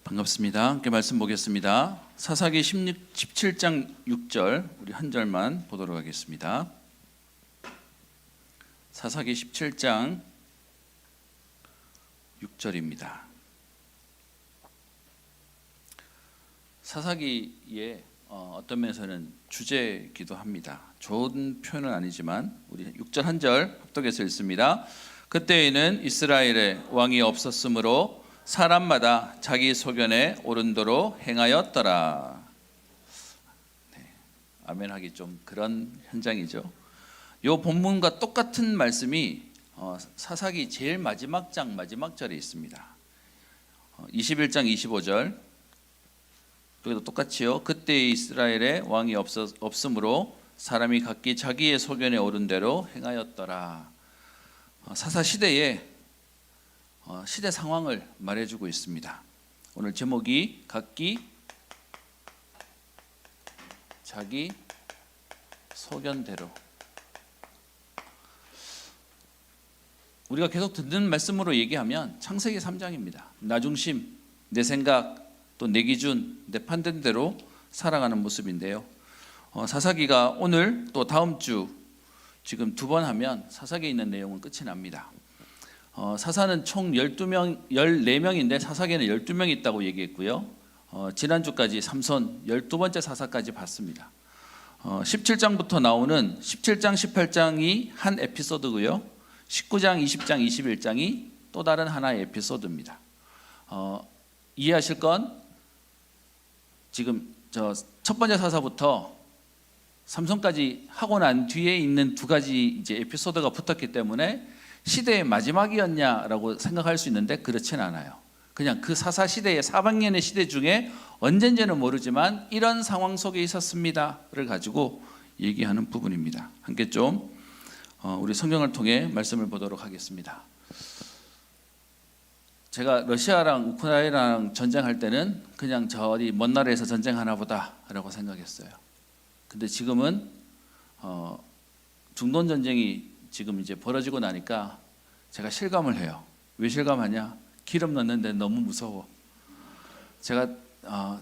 반갑습니다. 함께 말씀 보겠습니다. 사사기 17장 6절 우리 한 절만 보도록 하겠습니다. 사사기 17장 6절입니다. 사사기에 어떤 면에서는 주제이기도 합니다. 좋은 표현은 아니지만 우리 6절 한 절 합독해서 읽습니다. 그때에는 이스라엘에 왕이 없었으므로 사람마다 자기 소견에 옳은 대로 행하였더라. 네, 아멘하기 좀 그런 현장이죠. 이 본문과 똑같은 말씀이 사사기 제일 마지막 장 마지막 절에 있습니다. 21장 25절 여기도 똑같이요. 그때 이스라엘에 왕이 없으므로 사람이 각기 자기의 소견에 옳은 대로 행하였더라. 사사 시대에 시대 상황을 말해주고 있습니다. 오늘 제목이 각기 자기 소견대로. 우리가 계속 듣는 말씀으로 얘기하면 창세기 3장입니다. 나 중심, 내 생각, 또 내 기준, 내 판단대로 살아가는 모습인데요. 사사기가 오늘 또 다음 주 지금 두 번 하면 사사기에 있는 내용은 끝이 납니다. 사사는 총 14명인데 사사기에는 12명이 있다고 얘기했고요. 지난주까지 삼손 12번째 사사까지 봤습니다. 17장부터 나오는 17장, 18장이 한 에피소드고요. 19장, 20장, 21장이 또 다른 하나의 에피소드입니다. 이해하실 건 지금 첫 번째 사사부터 삼손까지 하고 난 뒤에 있는 두 가지 이제 에피소드가 붙었기 때문에 시대의 마지막이었냐라고 생각할 수 있는데 그렇진 않아요. 그냥 그 사사 시대의 400년의 시대 중에 언젠지는 모르지만 이런 상황 속에 있었습니다를 가지고 얘기하는 부분입니다. 함께 좀 우리 성경을 통해 말씀을 보도록 하겠습니다. 제가 러시아랑 우크라이나랑 전쟁할 때는 그냥 저 어디 먼 나라에서 전쟁하나 보다라고 생각했어요. 근데 지금은 중동 전쟁이 지금 이제 벌어지고 나니까 제가 실감을 해요. 왜 실감하냐? 기름 넣는데 너무 무서워. 제가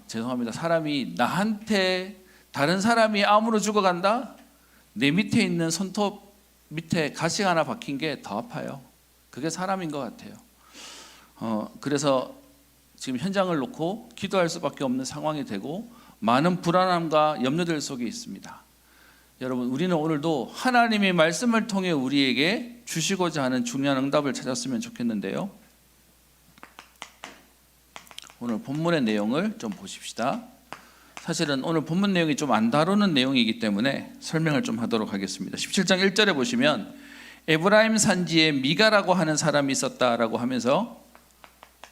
죄송합니다. 사람이 나한테 다른 사람이 암으로 죽어간다? 내 밑에 있는 손톱 밑에 가시가 하나 박힌 게 더 아파요. 그게 사람인 것 같아요. 그래서 지금 현장을 놓고 기도할 수밖에 없는 상황이 되고 많은 불안함과 염려들 속에 있습니다. 여러분, 우리는 오늘도 하나님의 말씀을 통해 우리에게 주시고자 하는 중요한 응답을 찾았으면 좋겠는데요. 오늘 본문의 내용을 좀 보십시다. 사실은 오늘 본문 내용이 좀 안 다루는 내용이기 때문에 설명을 좀 하도록 하겠습니다. 17장 1절에 보시면 에브라임 산지에 미가라고 하는 사람이 있었다라고 하면서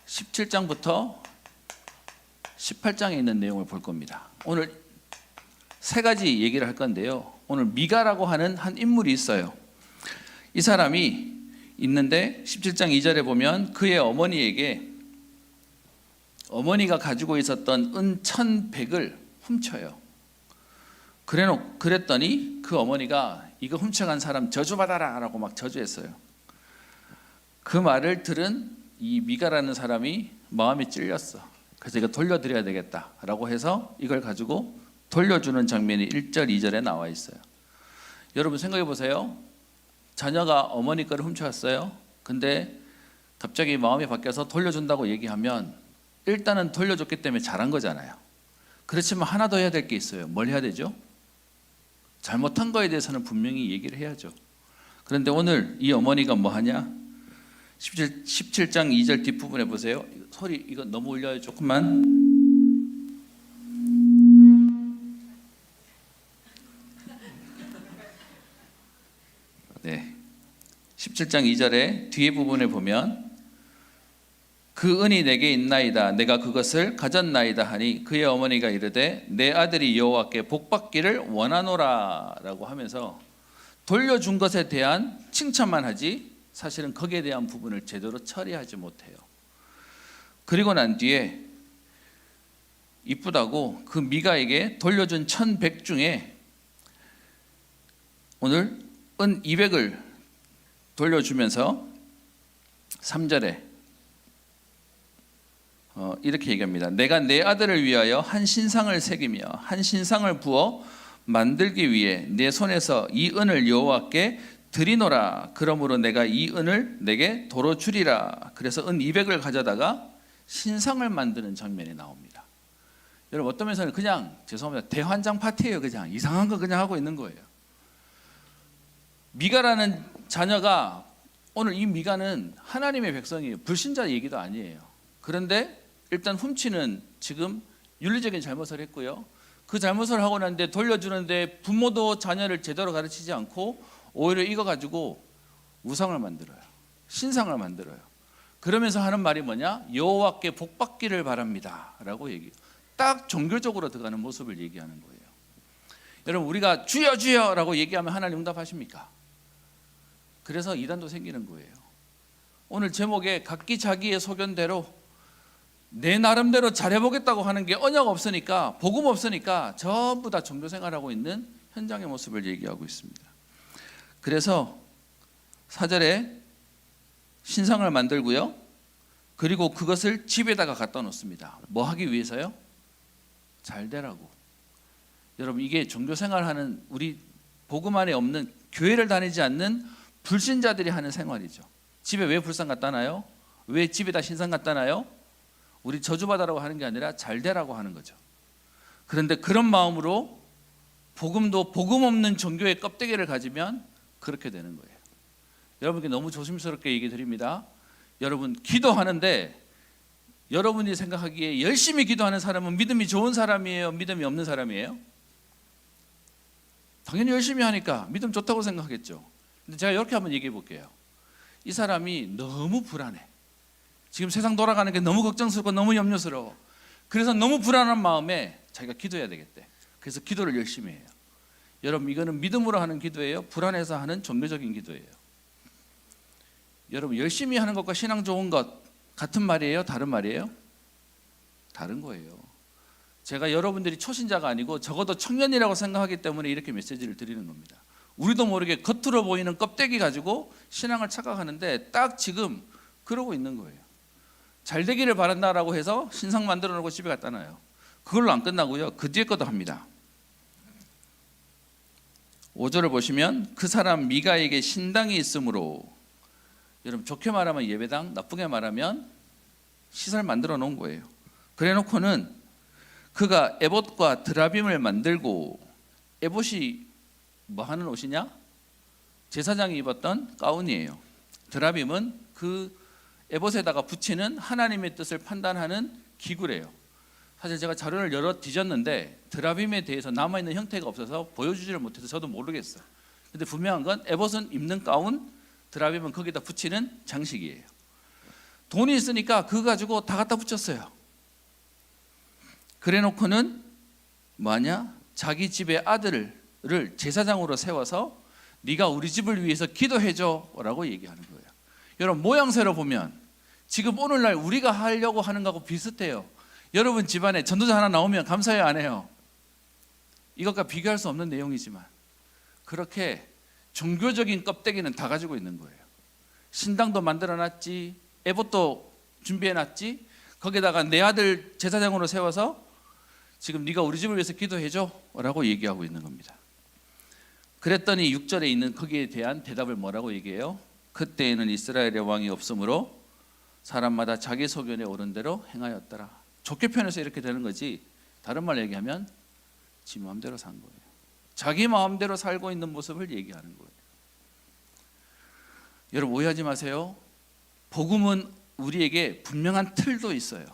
17장부터 18장에 있는 내용을 볼 겁니다. 오늘 세 가지 얘기를 할 건데요. 오늘 미가라고 하는 한 인물이 있어요. 이 사람이 있는데 17장 2절에 보면 그의 어머니에게 어머니가 가지고 있었던 은 1,100을 훔쳐요. 그랬더니 그 어머니가 이거 훔쳐간 사람 저주받아라 라고 막 저주했어요. 그 말을 들은 이 미가라는 사람이 마음이 찔렸어. 그래서 이거 돌려드려야 되겠다라고 해서 이걸 가지고 돌려주는 장면이 1절, 2절에 나와 있어요. 여러분 생각해 보세요. 자녀가 어머니 거를 훔쳐왔어요. 근데 갑자기 마음이 바뀌어서 돌려준다고 얘기하면 일단은 돌려줬기 때문에 잘한 거잖아요. 그렇지만 하나 더 해야 될 게 있어요. 뭘 해야 되죠? 잘못한 거에 대해서는 분명히 얘기를 해야죠. 그런데 오늘 이 어머니가 뭐 하냐? 17장 2절 뒷부분에 보세요. 소리 이거 너무 울려요. 조금만. 네. 17장 2절에 뒤에 부분에 보면 그 은이 내게 있나이다. 내가 그것을 가졌나이다 하니 그의 어머니가 이르되 내 아들이 여호와께 복받기를 원하노라 라고 하면서 돌려준 것에 대한 칭찬만 하지 사실은 거기에 대한 부분을 제대로 처리하지 못해요. 그리고 난 뒤에 이쁘다고 그 미가에게 돌려준 1,100 중에 오늘 은 200을 돌려주면서 3절에 이렇게 얘기합니다. 내가 내 아들을 위하여 한 신상을 새기며 한 신상을 부어 만들기 위해 내 손에서 이 은을 여호와께 드리노라. 그러므로 내가 이 은을 내게 도로 주리라. 그래서 은 200을 가져다가 신상을 만드는 장면이 나옵니다. 여러분 어떤 면에서는 그냥 죄송합니다. 대환장 파티예요. 그냥 이상한 거 그냥 하고 있는 거예요. 미가라는 자녀가 오늘 이 미가는 하나님의 백성이에요. 불신자 얘기도 아니에요. 그런데 일단 훔치는 지금 윤리적인 잘못을 했고요. 그 잘못을 하고 났는데 돌려주는데 부모도 자녀를 제대로 가르치지 않고 오히려 이거 가지고 우상을 만들어요. 신상을 만들어요. 그러면서 하는 말이 뭐냐? 여호와께 복 받기를 바랍니다 라고 얘기해요. 딱 종교적으로 들어가는 모습을 얘기하는 거예요. 여러분 우리가 주여 주여 라고 얘기하면 하나님 응답하십니까? 그래서 이단도 생기는 거예요. 오늘 제목에 각기 자기의 소견대로 내 나름대로 잘해보겠다고 하는 게 언약 없으니까 복음 없으니까 전부 다 종교 생활하고 있는 현장의 모습을 얘기하고 있습니다. 그래서 4절에 신상을 만들고요. 그리고 그것을 집에다가 갖다 놓습니다. 뭐 하기 위해서요? 잘 되라고. 여러분 이게 종교 생활하는 우리 복음 안에 없는 교회를 다니지 않는 불신자들이 하는 생활이죠. 집에 왜 불상 갖다 놔요? 왜 집에다 신상 갖다 놔요? 우리 저주받으라고 하는 게 아니라 잘 되라고 하는 거죠. 그런데 그런 마음으로 복음도 복음 없는 종교의 껍데기를 가지면 그렇게 되는 거예요. 여러분께 너무 조심스럽게 얘기 드립니다. 여러분 기도하는데 여러분이 생각하기에 열심히 기도하는 사람은 믿음이 좋은 사람이에요? 믿음이 없는 사람이에요? 당연히 열심히 하니까 믿음 좋다고 생각하겠죠. 근데 제가 이렇게 한번 얘기해 볼게요. 이 사람이 너무 불안해. 지금 세상 돌아가는 게 너무 걱정스럽고 너무 염려스러워. 그래서 너무 불안한 마음에 자기가 기도해야 되겠대. 그래서 기도를 열심히 해요. 여러분 이거는 믿음으로 하는 기도예요? 불안해서 하는 종교적인 기도예요? 여러분 열심히 하는 것과 신앙 좋은 것 같은 말이에요? 다른 말이에요? 다른 거예요. 제가 여러분들이 초신자가 아니고 적어도 청년이라고 생각하기 때문에 이렇게 메시지를 드리는 겁니다. 우리도 모르게 겉으로 보이는 껍데기 가지고 신앙을 착각하는데 딱 지금 그러고 있는 거예요. 잘 되기를 바란다라고 해서 신상 만들어 놓고 집에 갖다 놔요. 그걸로 안 끝나고요. 그 뒤에 것도 합니다. 5절을 보시면 그 사람 미가에게 신당이 있으므로, 여러분 좋게 말하면 예배당, 나쁘게 말하면 시설 만들어 놓은 거예요. 그래 놓고는 그가 에봇과 드라빔을 만들고, 에봇이 뭐 하는 옷이냐? 제사장이 입었던 가운이에요. 드라빔은 그 에봇에다가 붙이는 하나님의 뜻을 판단하는 기구래요. 사실 제가 자료를 여러 뒤졌는데 드라빔에 대해서 남아있는 형태가 없어서 보여주지를 못해서 저도 모르겠어요. 근데 분명한 건 에봇은 입는 가운, 드라빔은 거기다 붙이는 장식이에요. 돈이 있으니까 그거 가지고 다 갖다 붙였어요. 그래 놓고는 뭐하냐? 자기 집의 아들을 제사장으로 세워서 네가 우리 집을 위해서 기도해줘 라고 얘기하는 거예요. 여러분 모양새로 보면 지금 오늘날 우리가 하려고 하는 거하고 비슷해요. 여러분 집안에 전도자 하나 나오면 감사해요, 안 해요? 이것과 비교할 수 없는 내용이지만 그렇게 종교적인 껍데기는 다 가지고 있는 거예요. 신당도 만들어놨지, 에봇도 준비해놨지, 거기다가 내 아들 제사장으로 세워서 지금 네가 우리 집을 위해서 기도해줘 라고 얘기하고 있는 겁니다. 그랬더니 6절에 있는 거기에 대한 대답을 뭐라고 얘기해요? 그때에는 이스라엘의 왕이 없으므로 사람마다 자기 소견에 오른 대로 행하였더라. 좋게 표현해서 이렇게 되는 거지, 다른 말 얘기하면 지 마음대로 산 거예요. 자기 마음대로 살고 있는 모습을 얘기하는 거예요. 여러분 오해하지 마세요. 복음은 우리에게 분명한 틀도 있어요.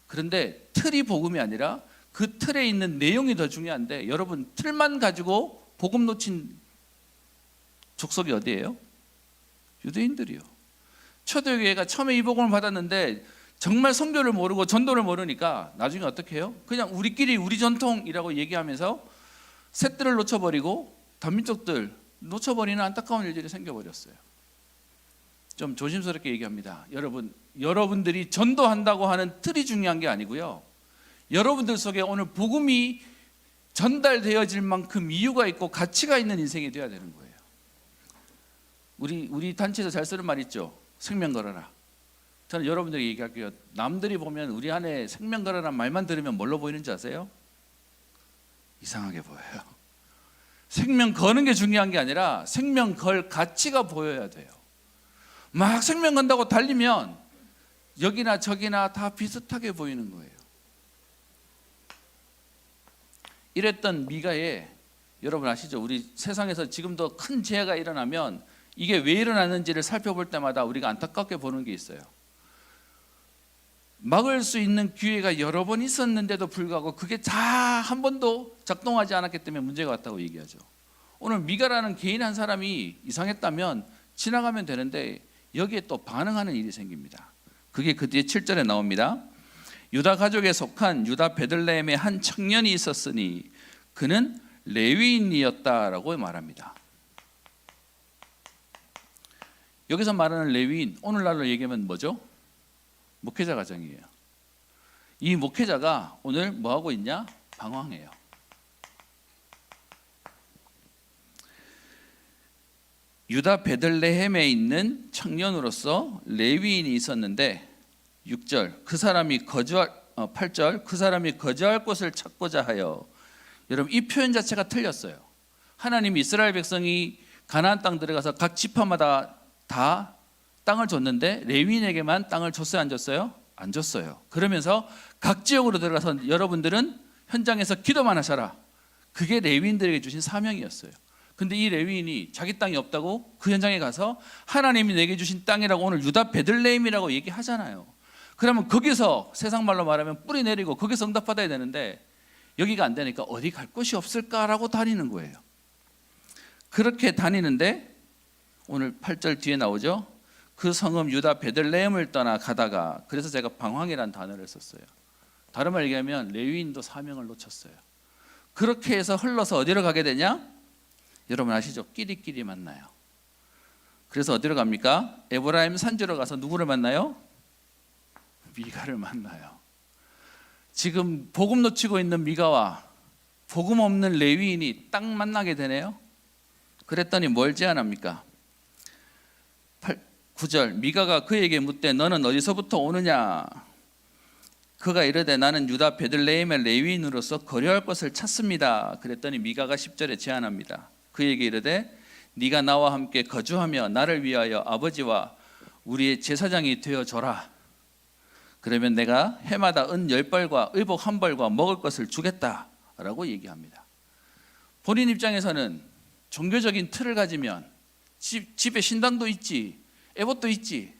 그런데 틀이 복음이 아니라 그 틀에 있는 내용이 더 중요한데, 여러분 틀만 가지고 복음 놓친 족속이 어디예요? 유대인들이요. 초대교회가 처음에 이 복음을 받았는데 정말 성교를 모르고 전도를 모르니까 나중에 어떻게 해요? 그냥 우리끼리 우리 전통이라고 얘기하면서 셋들을 놓쳐버리고 단민족들 놓쳐버리는 안타까운 일들이 생겨버렸어요. 좀 조심스럽게 얘기합니다. 여러분들이 전도한다고 하는 틀이 중요한 게 아니고요, 여러분들 속에 오늘 복음이 전달되어질 만큼 이유가 있고 가치가 있는 인생이 되어야 되는 거예요. 우리 단체에서 잘 쓰는 말 있죠. 생명 걸어라. 저는 여러분들에게 얘기할게요. 남들이 보면 우리 안에 생명 거라는 말만 들으면 뭘로 보이는지 아세요? 이상하게 보여요. 생명 거는 게 중요한 게 아니라 생명 걸 가치가 보여야 돼요. 막 생명 건다고 달리면 여기나 저기나 다 비슷하게 보이는 거예요. 이랬던 미가에, 여러분 아시죠? 우리 세상에서 지금도 큰 재해가 일어나면 이게 왜 일어났는지를 살펴볼 때마다 우리가 안타깝게 보는 게 있어요. 막을 수 있는 기회가 여러 번 있었는데도 불구하고 그게 다 한 번도 작동하지 않았기 때문에 문제가 왔다고 얘기하죠. 오늘 미가라는 개인 한 사람이 이상했다면 지나가면 되는데 여기에 또 반응하는 일이 생깁니다. 그게 그 뒤에 7절에 나옵니다. 유다 가족에 속한 유다 베들레헴에 한 청년이 있었으니 그는 레위인이었다라고 말합니다. 여기서 말하는 레위인, 오늘날로 얘기하면 뭐죠? 목회자 가정이에요. 이 목회자가 오늘 뭐하고 있냐? 방황해요. 유다 베들레헴에 있는 청년으로서 레위인이 있었는데 6절 8절 그 사람이 거주할 곳을 찾고자 하여. 여러분 이 표현 자체가 틀렸어요. 하나님이 이스라엘 백성이 가나안 땅 들어가서 각 지파마다 다 땅을 줬는데 레위인에게만 땅을 줬어요, 안 줬어요? 안 줬어요. 그러면서 각 지역으로 들어가서 여러분들은 현장에서 기도만 하셔라. 그게 레위인들에게 주신 사명이었어요. 근데 이 레위인이 자기 땅이 없다고 그 현장에 가서 하나님이 내게 주신 땅이라고 오늘 유다 베들레헴이라고 얘기하잖아요. 그러면 거기서 세상 말로 말하면 뿌리 내리고 거기서 응답받아야 되는데 여기가 안 되니까 어디 갈 곳이 없을까라고 다니는 거예요. 그렇게 다니는데 오늘 8절 뒤에 나오죠. 그 성읍 유다 베들레헴을 떠나 가다가, 그래서 제가 방황이라는 단어를 썼어요. 다른 말 얘기하면 레위인도 사명을 놓쳤어요. 그렇게 해서 흘러서 어디로 가게 되냐? 여러분 아시죠? 끼리끼리 만나요. 그래서 어디로 갑니까? 에브라임 산지로 가서 누구를 만나요? 미가를 만나요. 지금 복음 놓치고 있는 미가와 복음 없는 레위인이 딱 만나게 되네요. 그랬더니 뭘 제안합니까? 9절 미가가 그에게 묻되 너는 어디서부터 오느냐? 그가 이르되 나는 유다 베들레헴의 레위인으로서 거류할 것을 찾습니다. 그랬더니 미가가 10절에 제안합니다. 그에게 이르되 네가 나와 함께 거주하며 나를 위하여 아버지와 우리의 제사장이 되어줘라. 그러면 내가 해마다 은 10벌과 의복 1벌과 먹을 것을 주겠다라고 얘기합니다. 본인 입장에서는 종교적인 틀을 가지면 집에 신당도 있지, 에봇도 있지.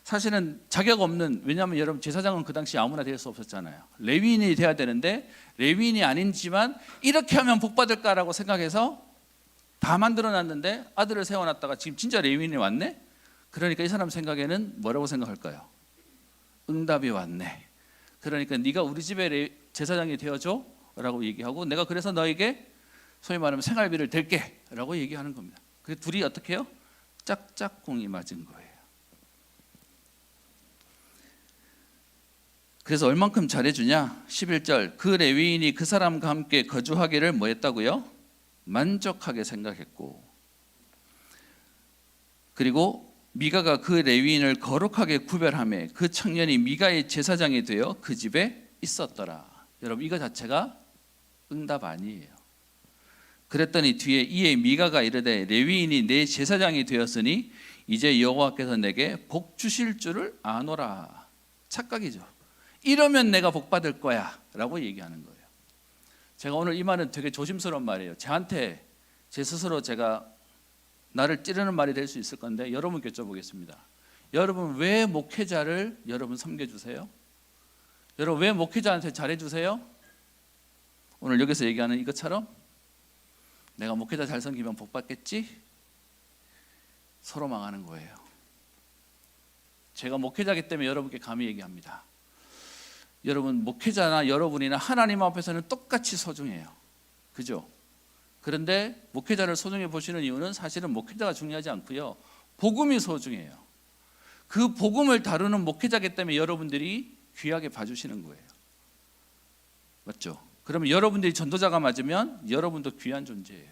사실은 자격 없는, 왜냐하면 여러분 제사장은 그 당시 아무나 될 수 없었잖아요. 레위인이 돼야 되는데 레위인이 아니지만 이렇게 하면 복 받을까라고 생각해서 다 만들어놨는데 아들을 세워놨다가 지금 진짜 레위인이 왔네? 그러니까 이 사람 생각에는 뭐라고 생각할까요? 응답이 왔네. 그러니까 네가 우리 집에 제사장이 되어줘 라고 얘기하고 내가 그래서 너에게 소위 말하면 생활비를 댈게 라고 얘기하는 겁니다. 그래서 둘이 어떻게 해요? 짝짝꿍이 맞은 거예요. 그래서 얼만큼 잘해주냐? 11절 그 레위인이 그 사람과 함께 거주하기를 뭐 했다고요? 만족하게 생각했고, 그리고 미가가 그 레위인을 거룩하게 구별하며 그 청년이 미가의 제사장이 되어 그 집에 있었더라. 여러분 이거 자체가 응답 아니에요. 그랬더니 뒤에 이에 미가가 이르되 레위인이 내 제사장이 되었으니 이제 여호와께서 내게 복 주실 줄을 아노라. 착각이죠. 이러면 내가 복 받을 거야 라고 얘기하는 거예요. 제가 오늘 이 말은 되게 조심스러운 말이에요. 저한테 제 스스로 제가 나를 찌르는 말이 될 수 있을 건데 여러분께 여쭤보겠습니다. 여러분 왜 목회자를 여러분 섬겨주세요? 여러분 왜 목회자한테 잘해주세요? 오늘 여기서 얘기하는 이것처럼 내가 목회자 잘 섬기면 복 받겠지? 서로 망하는 거예요. 제가 목회자이기 때문에 여러분께 감히 얘기합니다. 여러분 목회자나 여러분이나 하나님 앞에서는 똑같이 소중해요. 그죠? 그런데 목회자를 소중히 보시는 이유는 사실은 목회자가 중요하지 않고요. 복음이 소중해요. 그 복음을 다루는 목회자이기 때문에 여러분들이 귀하게 봐주시는 거예요. 맞죠? 그러면 여러분들이 전도자가 맞으면 여러분도 귀한 존재예요.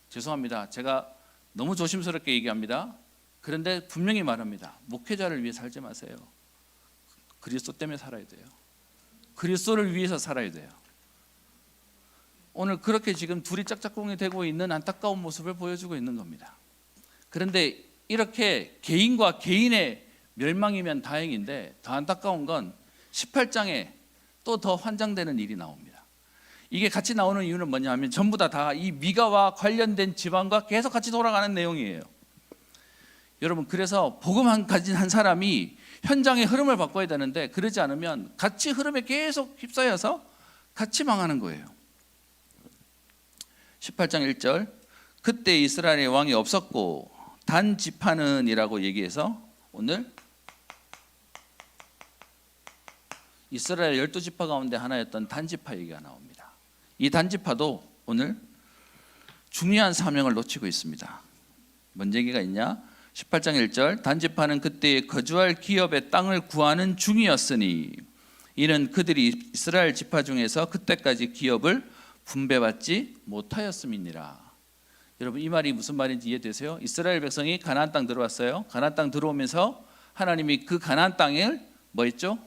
죄송합니다. 제가 너무 조심스럽게 얘기합니다. 그런데 분명히 말합니다. 목회자를 위해 살지 마세요. 그리스도 때문에 살아야 돼요. 그리스도를 위해서 살아야 돼요. 오늘 그렇게 지금 둘이 짝짝꿍이 되고 있는 안타까운 모습을 보여주고 있는 겁니다. 그런데 이렇게 개인과 개인의 멸망이면 다행인데 더 안타까운 건 18장에 또 더 환장되는 일이 나옵니다. 이게 같이 나오는 이유는 뭐냐 하면 전부 다 이 미가와 관련된 집안과 계속 같이 돌아가는 내용이에요. 여러분, 그래서 복음 가진 한 사람이 현장의 흐름을 바꿔야 되는데 그러지 않으면 같이 흐름에 계속 휩싸여서 같이 망하는 거예요. 18장 1절, 그때 이스라엘의 왕이 없었고 단 지파는 이라고 얘기해서 오늘 이스라엘 12지파 가운데 하나였던 단지파 얘기가 나옵니다. 이 단지파도 오늘 중요한 사명을 놓치고 있습니다. 뭔 얘기가 있냐? 18장 1절, 단지파는 그때 거주할 기업의 땅을 구하는 중이었으니 이는 그들이 이스라엘 지파 중에서 그때까지 기업을 분배받지 못하였음이니라. 여러분, 이 말이 무슨 말인지 이해되세요? 이스라엘 백성이 가나안 땅 들어왔어요. 가나안 땅 들어오면서 하나님이 그 가나안 땅을 뭐 했죠?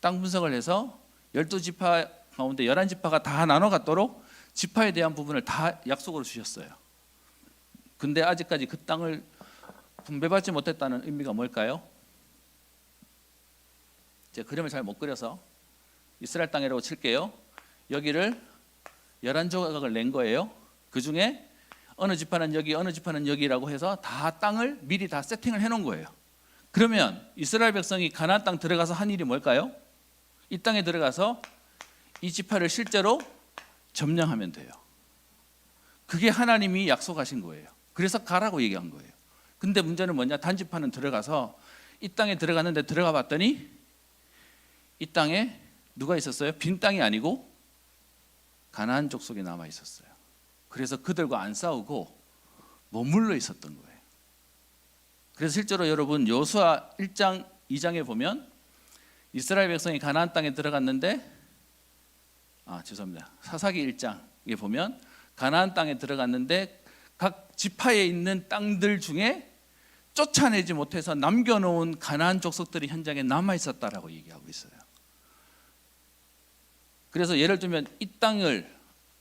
땅 분석을 해서 12지파 가운데 11지파가 다 나눠 갖도록 지파에 대한 부분을 다 약속으로 주셨어요. 근데 아직까지 그 땅을 분배받지 못했다는 의미가 뭘까요? 제가 그림을 잘 못 그려서 이스라엘 땅이라고 칠게요. 여기를 11조각을 낸 거예요. 그 중에 어느 지파는 여기, 어느 지파는 여기라고 해서 다 땅을 미리 다 세팅을 해놓은 거예요. 그러면 이스라엘 백성이 가나안 땅 들어가서 한 일이 뭘까요? 이 땅에 들어가서 이 지파를 실제로 점령하면 돼요. 그게 하나님이 약속하신 거예요. 그래서 가라고 얘기한 거예요. 근데 문제는 뭐냐? 단지파는 들어가서 이 땅에 들어갔는데 들어가 봤더니 이 땅에 누가 있었어요? 빈 땅이 아니고 가나안 족속이 남아 있었어요. 그래서 그들과 안 싸우고 머물러 있었던 거예요. 그래서 실제로 여러분 여호수아 1장 2장에 보면 이스라엘 백성이 가나안 땅에 들어갔는데 사사기 1장에 보면 가나안 땅에 들어갔는데 각 지파에 있는 땅들 중에 쫓아내지 못해서 남겨놓은 가나안 족속들이 현장에 남아 있었다라고 얘기하고 있어요. 그래서 예를 들면 이 땅을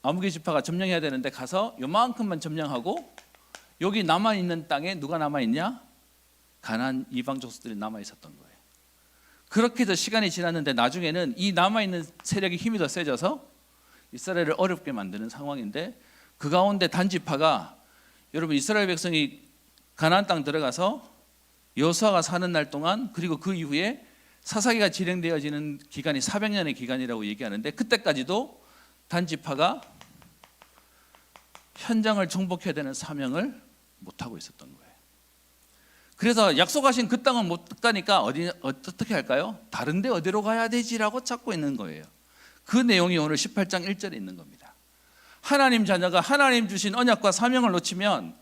아무개 지파가 점령해야 되는데 가서 요만큼만 점령하고 여기 남아 있는 땅에 누가 남아 있냐? 가나안 이방 족속들이 남아 있었던 거예요. 그렇게 해서 시간이 지났는데 나중에는 이 남아 있는 세력이 힘이 더 세져서 이스라엘을 어렵게 만드는 상황인데 그 가운데 단지파가 여러분 이스라엘 백성이 가나안 땅 들어가서 여호수아가 사는 날 동안 그리고 그 이후에 사사기가 진행되어지는 기간이 400년의 기간이라고 얘기하는데 그때까지도 단지파가 현장을 정복해야 되는 사명을 못하고 있었던 거예요. 그래서 약속하신 그 땅을 못 가니까 어떻게 할까요? 다른데 어디로 가야 되지라고 찾고 있는 거예요. 그 내용이 오늘 18장 1절에 있는 겁니다. 하나님 자녀가 하나님 주신 언약과 사명을 놓치면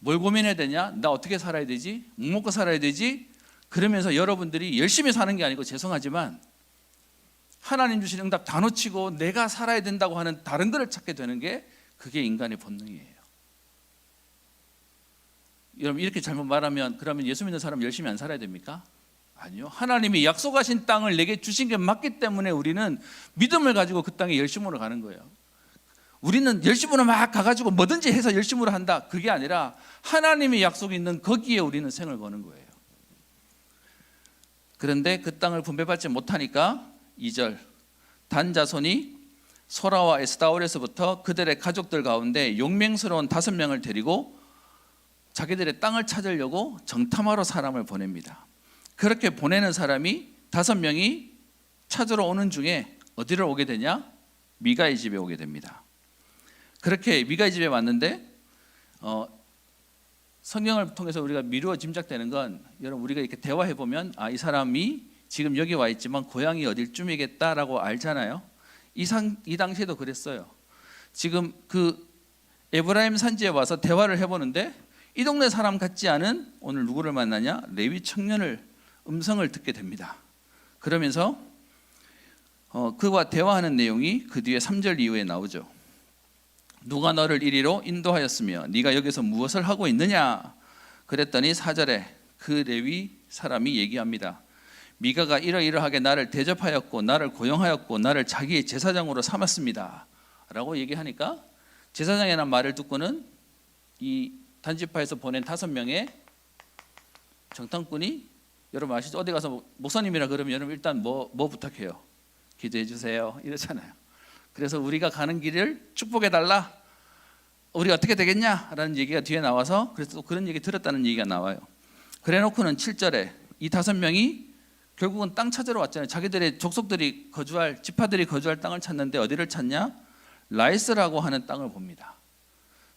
뭘 고민해야 되냐? 나 어떻게 살아야 되지? 뭐 먹고 살아야 되지? 그러면서 여러분들이 열심히 사는 게 아니고 죄송하지만 하나님 주신 응답 다 놓치고 내가 살아야 된다고 하는 다른 것을 찾게 되는 게 그게 인간의 본능이에요. 여러분 이렇게 잘못 말하면 그러면 예수 믿는 사람 열심히 안 살아야 됩니까? 아니요. 하나님이 약속하신 땅을 내게 주신 게 맞기 때문에 우리는 믿음을 가지고 그 땅에 열심으로 가는 거예요. 우리는 열심으로 막 가가지고 뭐든지 해서 열심으로 한다. 그게 아니라 하나님의 약속이 있는 거기에 우리는 생을 거는 거예요. 그런데 그 땅을 분배받지 못하니까 2절 단 자손이 소라와 에스다올에서부터 그들의 가족들 가운데 용맹스러운 5명을 데리고 자기들의 땅을 찾으려고 정탐하러 사람을 보냅니다. 그렇게 보내는 사람이 5명이 찾으러 오는 중에 어디를 오게 되냐? 미가의 집에 오게 됩니다. 그렇게 미가의 집에 왔는데 성경을 통해서 우리가 미루어 짐작되는 건 여러분 우리가 이렇게 대화해 보면 이 사람이 지금 여기 와 있지만 고향이 어딜쯤이겠다라고 알잖아요. 이 당시에도 그랬어요. 지금 그 에브라임 산지에 와서 대화를 해보는데 이 동네 사람 같지 않은 오늘 누구를 만나냐? 레위 청년을 음성을 듣게 됩니다. 그러면서 그와 대화하는 내용이 그 뒤에 3절 이후에 나오죠. 누가 너를 이리로 인도하였으며 네가 여기서 무엇을 하고 있느냐? 그랬더니 4절에 그 레위 사람이 얘기합니다. 미가가 이러이러하게 나를 대접하였고 나를 고용하였고 나를 자기의 제사장으로 삼았습니다 라고 얘기하니까 제사장이라는 말을 듣고는 이 단지파에서 보낸 5명의 정탐꾼이, 여러분 아시죠? 어디 가서 목사님이라 그러면 여러분 일단 뭐 부탁해요? 기도해 주세요 이러잖아요. 그래서 우리가 가는 길을 축복해 달라, 우리 어떻게 되겠냐라는 얘기가 뒤에 나와서, 그래서 또 그런 얘기 들었다는 얘기가 나와요. 그래 놓고는 7절에 이 5명이 결국은 땅 찾으러 왔잖아요. 자기들의 족속들이 거주할, 지파들이 거주할 땅을 찾는데 어디를 찾냐? 라이스라고 하는 땅을 봅니다.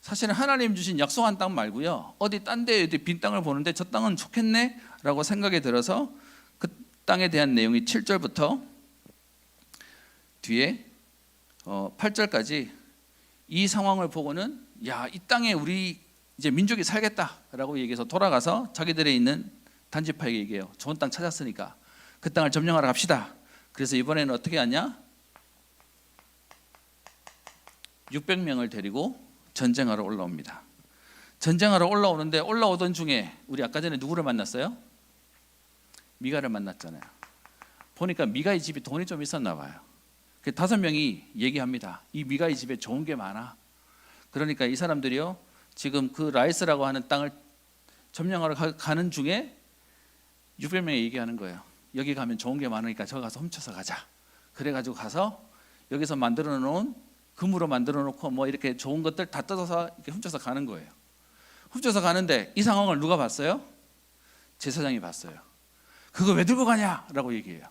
사실은 하나님 주신 약속한 땅 말고요, 어디 딴 데 빈 땅을 보는데 저 땅은 좋겠네 라고 생각이 들어서 그 땅에 대한 내용이 7절부터 뒤에 8절까지 이 상황을 보고는 야, 이 땅에 우리 이제 민족이 살겠다라고 얘기해서 돌아가서 자기들에 있는 단지파에게 얘기해요. 좋은 땅 찾았으니까 그 땅을 점령하러 갑시다. 그래서 이번에는 어떻게 하냐? 600명을 데리고 전쟁하러 올라옵니다. 전쟁하러 올라오는데 올라오던 중에 우리 아까 전에 누구를 만났어요? 미가를 만났잖아요. 보니까 미가의 집이 돈이 좀 있었나 봐요. 그 5명이 얘기합니다. 이 미가의 집에 좋은 게 많아. 그러니까 이 사람들이요, 지금 그 라이스라고 하는 땅을 점령하러 가는 중에 600명이 얘기하는 거예요. 여기 가면 좋은 게 많으니까 저기 가서 훔쳐서 가자. 그래가지고 가서 여기서 만들어 놓은, 금으로 만들어 놓고 뭐 이렇게 좋은 것들 다 뜯어서 이렇게 훔쳐서 가는 거예요. 훔쳐서 가는데 이 상황을 누가 봤어요? 제사장이 봤어요. 그거 왜 들고 가냐라고 얘기해요.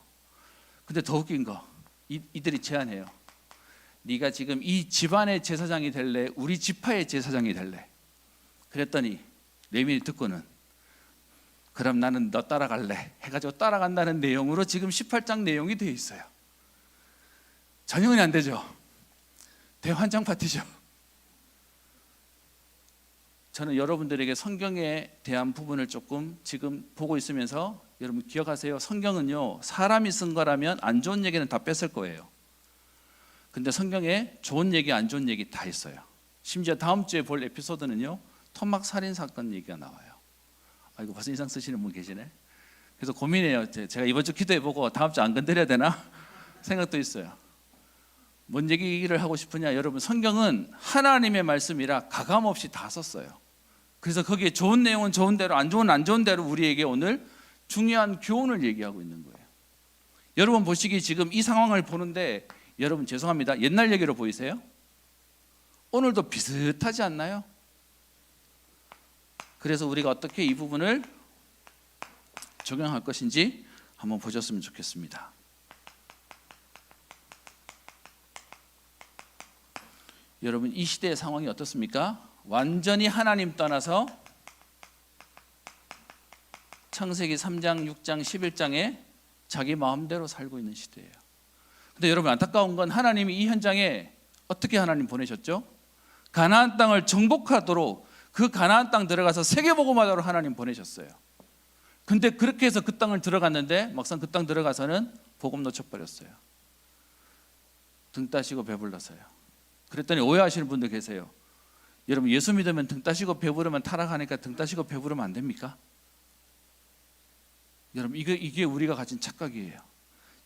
근데 더 웃긴 거, 이들이 제안해요. 네가 지금 이 집안의 제사장이 될래? 우리 지파의 제사장이 될래? 그랬더니 레위인이 듣고는 그럼 나는 너 따라갈래 해가지고 따라간다는 내용으로 지금 18장 내용이 되어 있어요. 전혀 안 되죠. 대환장 파티죠. 저는 여러분들에게 성경에 대한 부분을 조금 지금 보고 있으면서, 여러분 기억하세요. 성경은요, 사람이 쓴 거라면 안 좋은 얘기는 다 뺐을 거예요. 근데 성경에 좋은 얘기 안 좋은 얘기 다 있어요. 심지어 다음 주에 볼 에피소드는요, 토막 살인 사건 얘기가 나와요. 이거 벌써 인상 쓰시는 분 계시네. 그래서 고민해요. 제가 이번 주 기도해보고 다음 주 안 건드려야 되나 생각도 있어요. 뭔 얘기를 하고 싶으냐? 여러분, 성경은 하나님의 말씀이라 가감없이 다 썼어요. 그래서 거기에 좋은 내용은 좋은 대로, 안 좋은 대로 우리에게 오늘 중요한 교훈을 얘기하고 있는 거예요. 여러분 보시기 지금 이 상황을 보는데, 여러분 죄송합니다, 옛날 얘기로 보이세요? 오늘도 비슷하지 않나요? 그래서 우리가 어떻게 이 부분을 적용할 것인지 한번 보셨으면 좋겠습니다. 여러분, 이 시대의 상황이 어떻습니까? 완전히 하나님 떠나서 창세기 3장, 6장, 11장에 자기 마음대로 살고 있는 시대예요. 근데 여러분, 안타까운 건 하나님이 이 현장에 어떻게 하나님 보내셨죠? 가나안 땅을 정복하도록, 그 가나안 땅 들어가서 세계복음화하도록 하나님 보내셨어요. 근데 그렇게 해서 그 땅을 들어갔는데 막상 그 땅 들어가서는 복음 놓쳐버렸어요. 등 따시고 배불러서요. 그랬더니 오해하시는 분들 계세요. 여러분, 예수 믿으면 등 따시고 배부르면 타락하니까 등 따시고 배부르면 안 됩니까? 여러분, 이게 우리가 가진 착각이에요.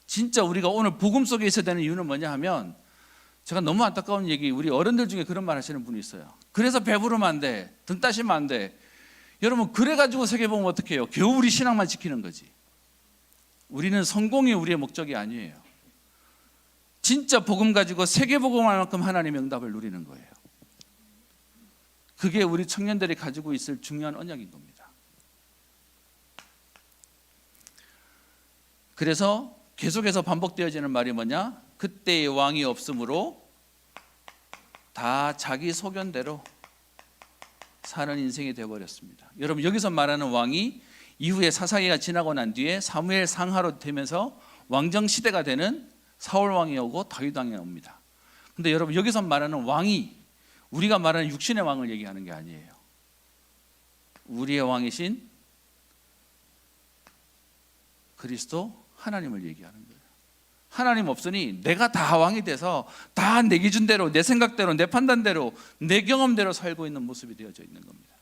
진짜 우리가 오늘 복음 속에 있어야 되는 이유는 뭐냐 하면, 제가 너무 안타까운 얘기, 우리 어른들 중에 그런 말 하시는 분이 있어요. 그래서 배부르면 안 돼, 등 따시면 안 돼. 여러분, 그래가지고 세계복음 어떻게 해요? 겨우 우리 신앙만 지키는 거지. 우리는 성공이 우리의 목적이 아니에요. 진짜 복음 가지고 세계복음할 만큼 하나님의 응답을 누리는 거예요. 그게 우리 청년들이 가지고 있을 중요한 언약인 겁니다. 그래서 계속해서 반복되어지는 말이 뭐냐? 그때의 왕이 없으므로 다 자기 소견대로 사는 인생이 되어버렸습니다. 여러분, 여기서 말하는 왕이 이후에 사사기가 지나고 난 뒤에 사무엘 상하로 되면서 왕정 시대가 되는 사울 왕이 오고 다윗 왕이 옵니다. 근데 여러분, 여기서 말하는 왕이 우리가 말하는 육신의 왕을 얘기하는 게 아니에요. 우리의 왕이신 그리스도 하나님을 얘기하는 거예요. 하나님 없으니 내가 다 왕이 돼서 다 내 기준대로, 내 생각대로, 내 판단대로, 내 경험대로 살고 있는 모습이 되어져 있는 겁니다.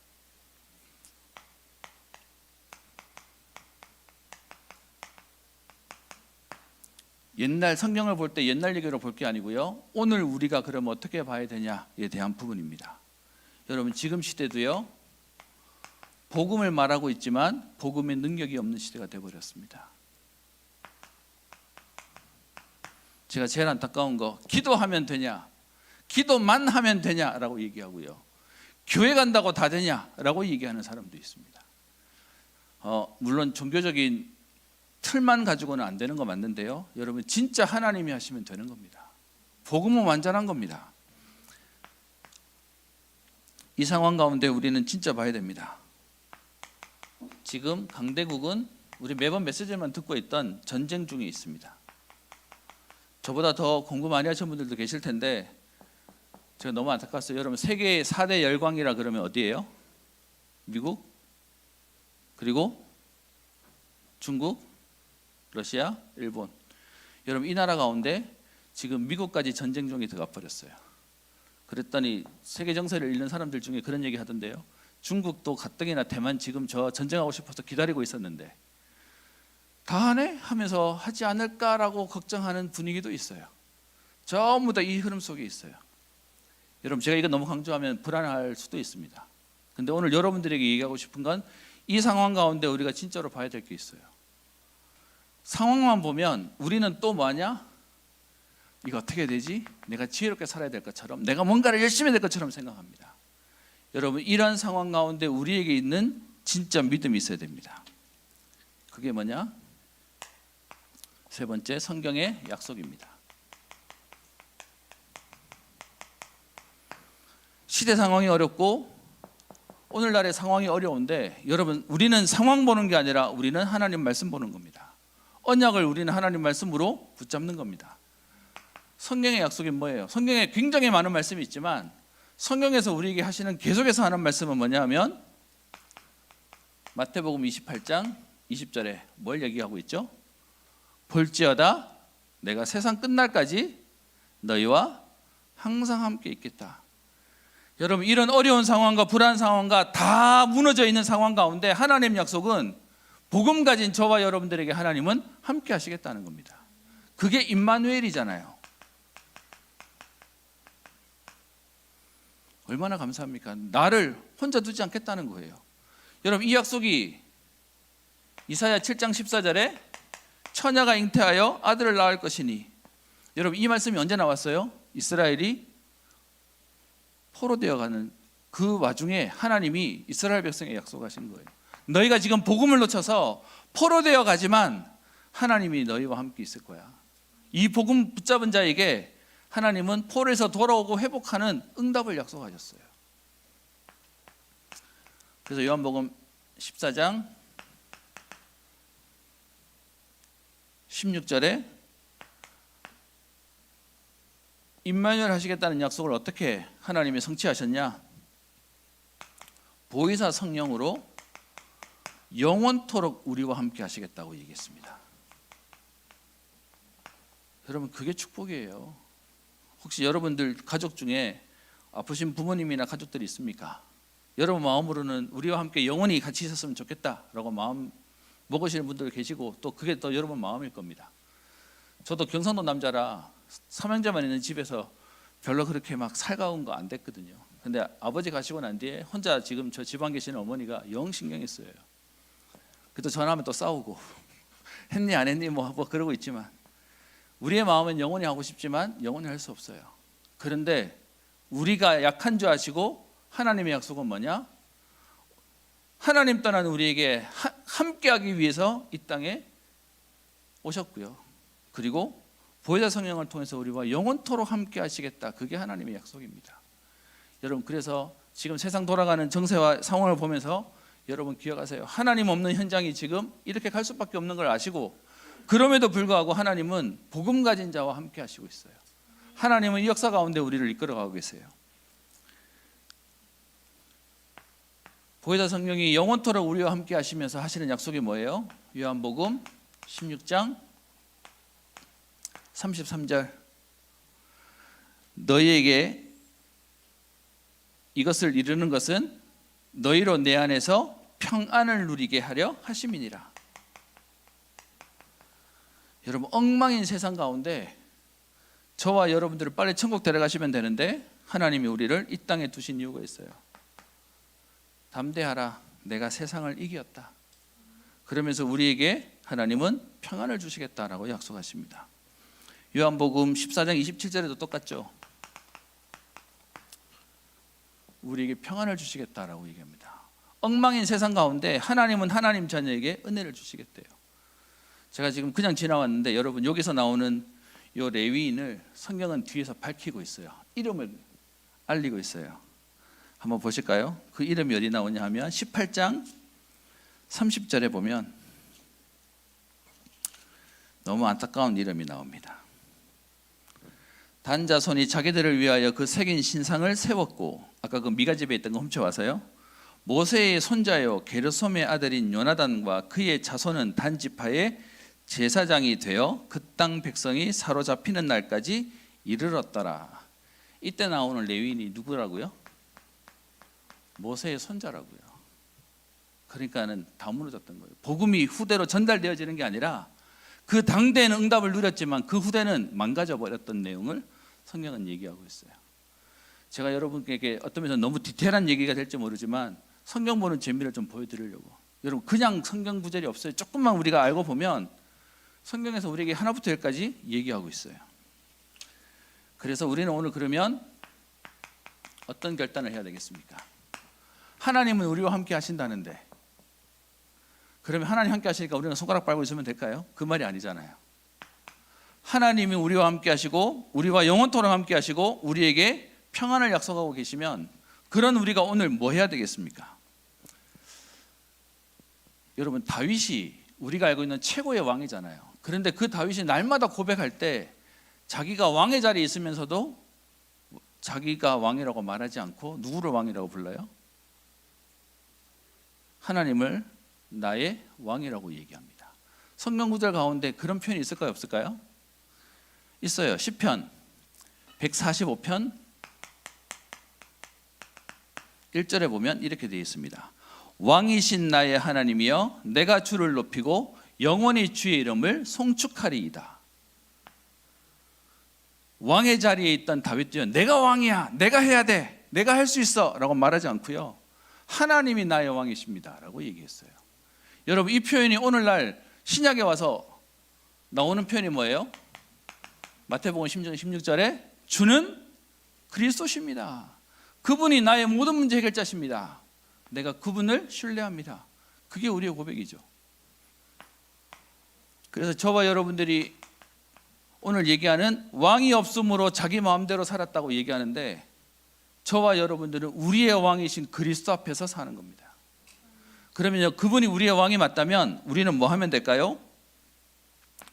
옛날 성경을 볼 때 옛날 얘기로 볼 게 아니고요. 오늘 우리가 그럼 어떻게 봐야 되냐에 대한 부분입니다. 여러분 지금 시대도요. 복음을 말하고 있지만 복음의 능력이 없는 시대가 되어버렸습니다. 제가 제일 안타까운 거 기도하면 되냐, 기도만 하면 되냐라고 얘기하고요. 교회 간다고 다 되냐라고 얘기하는 사람도 있습니다. 물론 종교적인 틀만 가지고는 안 되는 거 맞는데요. 여러분 진짜 하나님이 하시면 되는 겁니다. 복음은 완전한 겁니다. 이 상황 가운데 우리는 진짜 봐야 됩니다. 지금 강대국은 우리 매번 메시지만 듣고 있던 전쟁 중에 있습니다. 저보다 더 공부 많이 하신 분들도 계실 텐데 제가 너무 안타까웠어요. 여러분 세계 4대 열강이라 그러면 어디예요? 미국, 그리고 중국, 러시아, 일본. 여러분 이 나라 가운데 지금 미국까지 전쟁 중에 들어가 버렸어요. 그랬더니 세계 정세를 읽는 사람들 중에 그런 얘기 하던데요. 중국도 가뜩이나 대만 지금 저 전쟁하고 싶어서 기다리고 있었는데 다 하네? 하면서 하지 않을까라고 걱정하는 분위기도 있어요. 전부 다 이 흐름 속에 있어요. 여러분 제가 이거 너무 강조하면 불안할 수도 있습니다. 근데 오늘 여러분들에게 얘기하고 싶은 건 이 상황 가운데 우리가 진짜로 봐야 될 게 있어요. 상황만 보면 우리는 또 뭐하냐? 이거 어떻게 되지? 내가 지혜롭게 살아야 될 것처럼, 내가 뭔가를 열심히 해야 될 것처럼 생각합니다. 여러분 이런 상황 가운데 우리에게 있는 진짜 믿음이 있어야 됩니다. 그게 뭐냐? 세 번째, 성경의 약속입니다. 시대 상황이 어렵고 오늘날의 상황이 어려운데 여러분 우리는 상황 보는 게 아니라 우리는 하나님 말씀 보는 겁니다. 언약을 우리는 하나님 말씀으로 붙잡는 겁니다. 성경의 약속이 뭐예요? 성경에 굉장히 많은 말씀이 있지만 성경에서 우리에게 하시는 계속해서 하는 말씀은 뭐냐 하면 마태복음 28장 20절에 뭘 얘기하고 있죠? 볼지어다 내가 세상 끝날까지 너희와 항상 함께 있겠다. 여러분 이런 어려운 상황과 불안한 상황과 다 무너져 있는 상황 가운데 하나님 약속은 복음 가진 저와 여러분들에게 하나님은 함께 하시겠다는 겁니다. 그게 임마누엘이잖아요. 얼마나 감사합니까? 나를 혼자 두지 않겠다는 거예요. 여러분 이 약속이 이사야 7장 14절에 처녀가 잉태하여 아들을 낳을 것이니, 여러분 이 말씀이 언제 나왔어요? 이스라엘이 포로되어 가는 그 와중에 하나님이 이스라엘 백성에 약속하신 거예요. 너희가 지금 복음을 놓쳐서 포로되어 가지만 하나님이 너희와 함께 있을 거야. 이 복음 붙잡은 자에게 하나님은 포로에서 돌아오고 회복하는 응답을 약속하셨어요. 그래서 요한복음 14장 16절에 임마누엘 하시겠다는 약속을 어떻게 하나님이 성취하셨냐? 보혜사 성령으로 영원토록 우리와 함께 하시겠다고 얘기했습니다. 여러분 그게 축복이에요. 혹시 여러분들 가족 중에 아프신 부모님이나 가족들이 있습니까? 여러분 마음으로는 우리와 함께 영원히 같이 있었으면 좋겠다라고 마음 먹으시는 분들 계시고 또 그게 또 여러분 마음일 겁니다. 저도 경상도 남자라 삼형제만 있는 집에서 별로 그렇게 막 살가운 거 안 됐거든요. 근데 아버지 가시고 난 뒤에 혼자 지금 저 집안 계시는 어머니가 영 신경이 쓰여요. 그래도 전화하면 또 싸우고 했니 안 했니 뭐 그러고 있지만 우리의 마음은 영원히 하고 싶지만 영원히 할 수 없어요. 그런데 우리가 약한 줄 아시고 하나님의 약속은 뭐냐? 하나님 떠난 우리에게 함께하기 위해서 이 땅에 오셨고요. 그리고 보혜사 성령을 통해서 우리와 영원토록 함께 하시겠다. 그게 하나님의 약속입니다. 여러분 그래서 지금 세상 돌아가는 정세와 상황을 보면서 여러분 기억하세요. 하나님 없는 현장이 지금 이렇게 갈 수밖에 없는 걸 아시고 그럼에도 불구하고 하나님은 복음 가진 자와 함께 하시고 있어요. 하나님은 이 역사 가운데 우리를 이끌어가고 계세요. 보혜사 성령이 영원토록 우리와 함께 하시면서 하시는 약속이 뭐예요? 요한복음 16장 33절 너희에게 이것을 이루는 것은 너희로 내 안에서 평안을 누리게 하려 하심이니라. 여러분, 엉망인 세상 가운데 저와 여러분들을 빨리 천국 데려가시면 되는데 하나님이 우리를 이 땅에 두신 이유가 있어요. 담대하라, 내가 세상을 이겼다. 그러면서 우리에게 하나님은 평안을 주시겠다라고 약속하십니다. 요한복음 14장 27절에도 똑같죠. 우리에게 평안을 주시겠다라고 얘기합니다. 엉망인 세상 가운데 하나님은 하나님 자녀에게 은혜를 주시겠대요. 제가 지금 그냥 지나왔는데 여러분, 여기서 나오는 요 레위인을 성경은 뒤에서 밝히고 있어요. 이름을 알리고 있어요. 한번 보실까요? 그 이름이 어디 나오냐 하면 18장 30절에 보면 너무 안타까운 이름이 나옵니다. 단 자손이 자기들을 위하여 그 새긴 신상을 세웠고, 아까 그 미가 집에 있던 거 훔쳐와서요, 모세의 손자요 게르솜의 아들인 요나단과 그의 자손은 단 지파의 제사장이 되어 그 땅 백성이 사로잡히는 날까지 이르렀더라. 이때 나오는 레위인이 누구라고요? 모세의 손자라고요. 그러니까는 다 무너졌던 거예요. 복음이 후대로 전달되어지는 게 아니라 그 당대에는 응답을 누렸지만 그 후대는 망가져 버렸던 내용을 성경은 얘기하고 있어요. 제가 여러분에게 어떤 면에서 너무 디테일한 얘기가 될지 모르지만 성경 보는 재미를 좀 보여드리려고. 여러분, 그냥 성경 구절이 없어요. 조금만 우리가 알고 보면 성경에서 우리에게 하나부터 열까지 얘기하고 있어요. 그래서 우리는 오늘 그러면 어떤 결단을 해야 되겠습니까? 하나님은 우리와 함께 하신다는데, 그러면 하나님 함께 하시니까 우리는 손가락 빨고 있으면 될까요? 그 말이 아니잖아요. 하나님이 우리와 함께 하시고 우리와 영원토록 함께 하시고 우리에게 평안을 약속하고 계시면 그런 우리가 오늘 뭐 해야 되겠습니까? 여러분, 다윗이 우리가 알고 있는 최고의 왕이잖아요. 그런데 그 다윗이 날마다 고백할 때 자기가 왕의 자리에 있으면서도 자기가 왕이라고 말하지 않고 누구를 왕이라고 불러요? 하나님을 나의 왕이라고 얘기합니다. 성경 구절 가운데 그런 표현이 있을까요, 없을까요? 있어요. 시편 145편 1절에 보면 이렇게 되어 있습니다. 왕이신 나의 하나님이여, 내가 주를 높이고 영원히 주의 이름을 송축하리이다. 왕의 자리에 있던 다윗도요, 내가 왕이야, 내가 해야 돼, 내가 할 수 있어 라고 말하지 않고요, 하나님이 나의 왕이십니다 라고 얘기했어요. 여러분, 이 표현이 오늘날 신약에 와서 나오는 표현이 뭐예요? 마태복음 16절에 주는 그리스도십니다. 그분이 나의 모든 문제 해결자십니다. 내가 그분을 신뢰합니다. 그게 우리의 고백이죠. 그래서 저와 여러분들이 오늘 얘기하는 왕이 없음으로 자기 마음대로 살았다고 얘기하는데, 저와 여러분들은 우리의 왕이신 그리스도 앞에서 사는 겁니다. 그러면요, 그분이 우리의 왕이 맞다면 우리는 뭐 하면 될까요?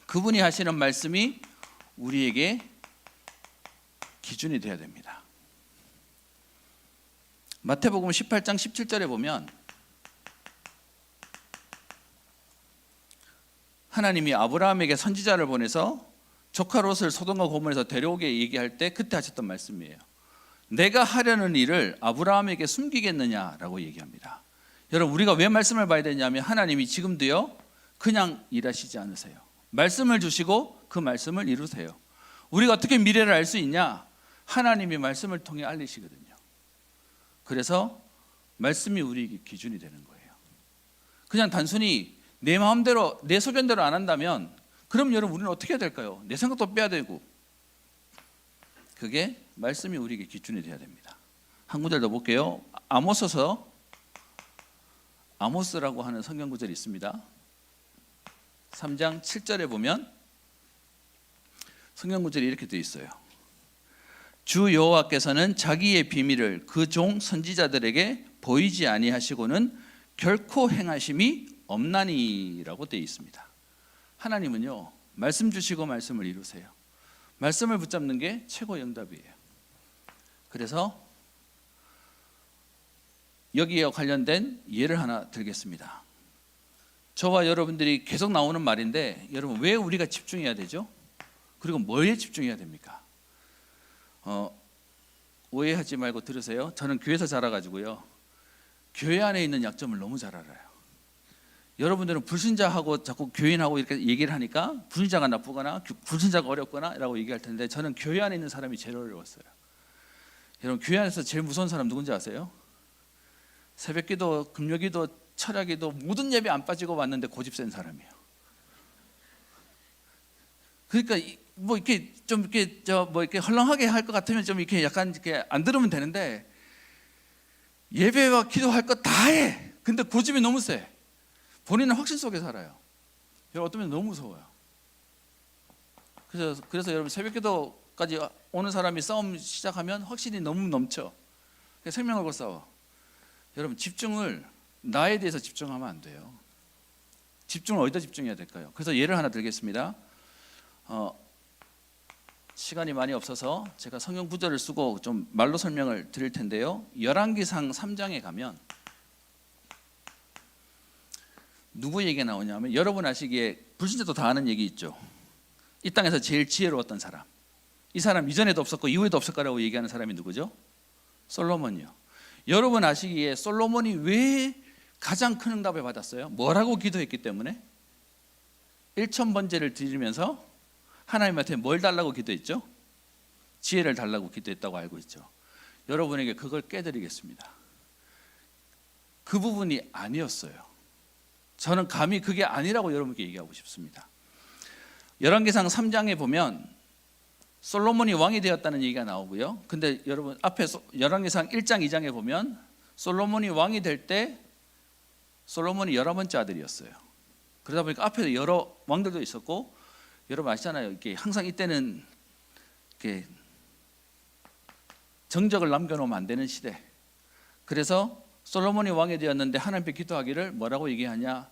그분이 하시는 말씀이 우리에게 기준이 되어야 됩니다. 마태복음 18장 17절에 보면 하나님이 아브라함에게 선지자를 보내서 조카 롯을 소돔과 고모에서 데려오게 얘기할 때 그때 하셨던 말씀이에요. 내가 하려는 일을 아브라함에게 숨기겠느냐라고 얘기합니다. 여러분, 우리가 왜 말씀을 봐야 되냐면 하나님이 지금도요 그냥 일하시지 않으세요. 말씀을 주시고 그 말씀을 이루세요. 우리가 어떻게 미래를 알 수 있냐? 하나님이 말씀을 통해 알리시거든요. 그래서 말씀이 우리에게 기준이 되는 거예요. 그냥 단순히 내 마음대로 내 소견대로 안 한다면 그럼 여러분, 우리는 어떻게 해야 될까요? 내 생각도 빼야 되고. 그게 말씀이 우리에게 기준이 돼야 됩니다. 한 구절 더 볼게요. 아모스라고 하는 성경 구절이 있습니다. 3장 7절에 보면 성경 구절이 이렇게 되어 있어요. 주 여호와께서는 자기의 비밀을 그 종 선지자들에게 보이지 아니하시고는 결코 행하심이 없나니라고 되어 있습니다. 하나님은요, 말씀 주시고 말씀을 이루세요. 말씀을 붙잡는 게 최고의 응답이에요. 그래서 여기에 관련된 예를 하나 들겠습니다. 저와 여러분들이 계속 나오는 말인데, 여러분, 왜 우리가 집중해야 되죠? 그리고 뭐에 집중해야 됩니까? 오해하지 말고 들으세요. 저는 교회에서 자라가지고요, 교회 안에 있는 약점을 너무 잘 알아요. 여러분들은 불신자하고 자꾸 교인하고 이렇게 얘기를 하니까 불신자가 나쁘거나 불신자가 어렵거나라고 얘기할 텐데, 저는 교회 안에 있는 사람이 제일 어려웠어요. 여러분, 교회 안에서 제일 무서운 사람 누군지 아세요? 새벽기도, 금요기도, 철야기도 모든 예배 안 빠지고 왔는데 고집 센 사람이에요. 그러니까 뭐 이렇게 좀 이렇게 뭐 이렇게 헐렁하게 할 것 같으면 좀 이렇게 약간 이렇게 안 들으면 되는데, 예배와 기도할 거 다 해. 근데 고집이 너무 세. 본인은 확신 속에 살아요. 어떤 면 너무 무서워요. 그래서 여러분, 새벽기도까지 오는 사람이 싸움 시작하면 확신이 너무 넘쳐. 생명을 걸고 싸워. 여러분, 집중을 나에 대해서 집중하면 안 돼요. 집중을 어디다 집중해야 될까요? 그래서 예를 하나 들겠습니다. 시간이 많이 없어서 제가 성경 구절을 쓰고 좀 말로 설명을 드릴 텐데요. 열왕기상 3장에 가면 누구 얘기가 나오냐면, 여러분 아시기에 불신자도 다 아는 얘기 있죠. 이 땅에서 제일 지혜로웠던 사람, 이 사람 이전에도 없었고 이후에도 없을 거라고 얘기하는 사람이 누구죠? 솔로몬이요. 여러분 아시기에 솔로몬이 왜 가장 큰 응답을 받았어요? 뭐라고 기도했기 때문에? 1,000번제를 드리면서 하나님한테 뭘 달라고 기도했죠? 지혜를 달라고 기도했다고 알고 있죠. 여러분에게 그걸 깨드리겠습니다. 그 부분이 아니었어요. 저는 감히 그게 아니라고 여러분께 얘기하고 싶습니다. 열왕기상 3장에 보면 솔로몬이 왕이 되었다는 얘기가 나오고요. 근데 여러분, 앞에 열왕기상 1장 2장에 보면 솔로몬이 왕이 될 때 솔로몬이 11번째 아들이었어요. 그러다 보니까 앞에 여러 왕들도 있었고, 여러분 아시잖아요. 이렇게 항상 이때는 이렇게 정적을 남겨놓으면 안 되는 시대. 그래서 솔로몬이 왕이 되었는데 하나님께 기도하기를 뭐라고 얘기하냐?